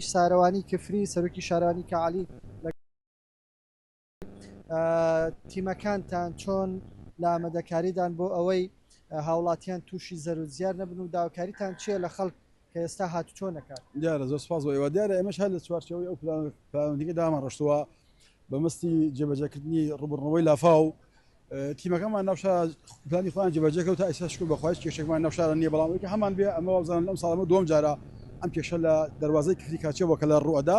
ساروانی کفری سەرۆکی شارانی کەعالی تیمەکانتان چۆن لە ئامادەکاریدان بۆ ئەوەی هاوڵاتیان تووشی زەرورزیار نەبن و داواکاریتان چییە لە خەڵک کە ئێستا هاتوچۆ نەکات؟ دیارە زۆر سپاس بۆ ئێوە. دیارە ئێمەش هەر لە چوارچەوەی ئەو پلانەکە دامان ڕۆشتووە بەمەستی جێبەجێکردنی ڕوبڕنەوەی لافاو تیمەکەمان ناوشا پلانی خۆیان جێبەجێ کەوتە ئێستا شکر بەخوای کێشێکمان ناوشارە نییە، بەڵام ئەوەی کە هەمان بێ ئەمە وابزانن لەم ساڵەمە دووەم جارە ئەم کێشە لە دەواازەی کفری کاچێەوە کە لە ڕوئەدا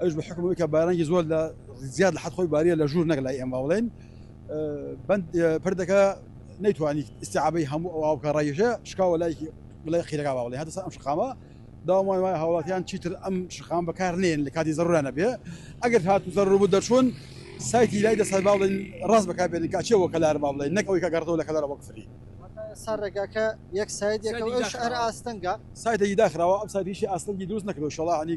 ئەوش بە حکمەوەی کە بارانگی زۆر لە زیاد لە حەد خۆی باریە لە ژوور نەک لای ئێمە بڵێن پردەکە نەیتوانی ئیستیعابەی هەموو ئەو ئاوکە ڕێژە شکاوە لایکی بڵێ خیرەکە باڵێ هەتا ئەم شقامە داوای وای هاوڵاتیان چیتر ئەم شقام بەکار نێن لە کاتی زەڕورانە بێ ئەگەر هاتو زەڕور بوو دەچوون سایتی لای دەسەر باڵێن ڕاست بەکاربێنن کاچێەوە کەلار با بڵێن نەک ئەوەی کە گەڕێتەوە لە کەلارە وەکفری سەر ڕێگاکە یەک سایدێکەوە شعر ئاستەنگە سایتێکی داخراوە ئەم سایتیشی ئاستەنگی دروست نەکردەوە شڵا هەنی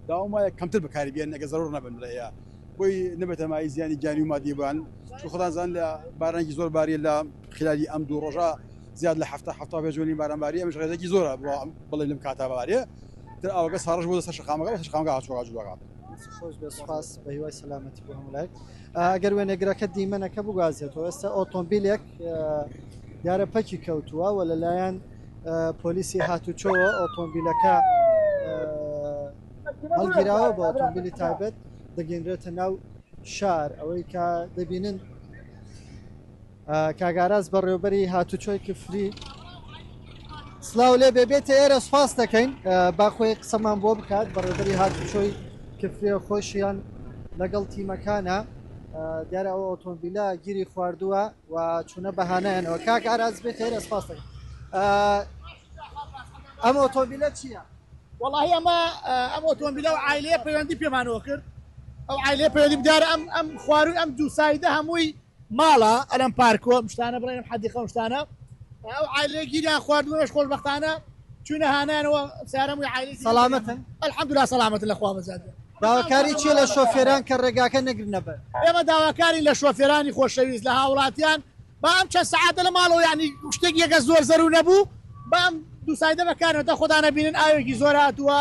داوام وایە کەمتر بەکاری بێن نەگە زەڕور نەبن لەیە بۆی نەبێتە مای زیانی گیانی و مادیبان چون خۆدانزان لە بارانگی زۆر باریە لە خلالی ئەم دوو ڕۆژە زیاد لە هەفتا پێشوەنی بارانباری ئەمەش ڕێزێکی زۆرە بڵێ لەم کاتا باریە تر ئەوەکە ساڕژ بۆ دەسەر شقامەکە بە شقامەکە هاتووە جوڵەکات. خۆش بێ سوپاس بە هیوای سەلامەتی بۆ هەموو لایەک. ئەگەر وێنەگرەکە دیمەنەکە بگوازێتەوە ئێستا ئۆتۆمبیلێک دیارە پەکی کەوتووە و لەلایەن پۆلیسی هاتوچۆوە ئۆتۆمبیلەکە هەڵگیراوە بە ئۆتۆمبیلی تایبەت دەگەێنرێتە ناو شار ئەوەی کە دەبینن کاگاراز بەڕێوەبەری هاتوچۆی کفری سلااو لێ بێبێتە ئێرە سوپاس دەکەین باخۆی قسەمان بۆ بکات بەڕێوەبەری هاتوچۆی کفری خۆشیان لەگەڵ تیمەکانە دیارە ئەو ئۆتۆمبیلە گیری خواردووە و چوونە بەهانەیانەوە کاک ئاراز بێت ئێرە سپاس دەکەین. ئەم ئۆتۆمبیلە چییە؟ والله ئەم ئۆتۆمبیلە و عایلەیە پەیوەندی پێمانەوە کرد ئەو عایلەیە پەیوەندی بدارە ئەم خواروی ئەم دوو سایدە هەمووی ماڵە ئەلەم پارکۆ مشتانە بڕێنم حەدیقە مشتانە ئەو عایلەیە گیریان خواردووەش خۆشبەختانە چوونە هانانەوە سارەمووی عایلەی سەلامەتن الحەمدوللا سەلامەتن لە خوا بەزادە. داواکاری چیە لە شۆفێران کە ڕێگاکە نەگرنە بەر؟ ئێمە داواکاری لە شۆفێرانی خۆشەویست لە هاوڵاتیان با ئەم چەند سەعاتە لە ماڵەوە یعنی شتێک یەکە زۆر زەرور نەبوو با ئەم دوو سایدە بەکارێتە خۆدانە بینن ئاوێکی زۆر هاتووە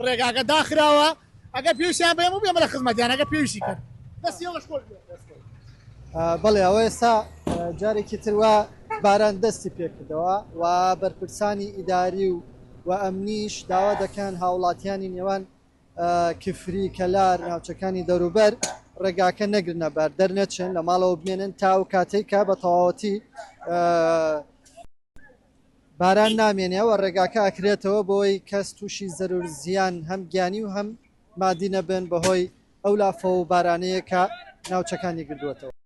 ڕێگاکە داخراوە ئەگەر پێویستیان بێم و بێمە لە خزمەتیان ئەگەر پێویستی کرد دەستیەوەش خۆش بەڵێ ئەوە ئێستا جارێکی تروا باران دەستی پێکردەوە و بەرپرسانی ئیداری و ئەمنیش داوا دەکەن هاوڵاتیانی نێوان کفری کەلار ناوچەکانی دەوروبەر ڕێگاکە نەگرنە بەر دەرنەچن لە ماڵەوە بمێنن تا و کاتێک کە بە تەواوەتی باران نامێنێەوە ڕێگاکە ئەکرێتەوە بۆی کەس تووشی زەرور زیان هەم گیانی و هەم مادی نەبن بەهۆی ئەو لافە و بارانەیە کە ناوچەکانی گردووەتەوە.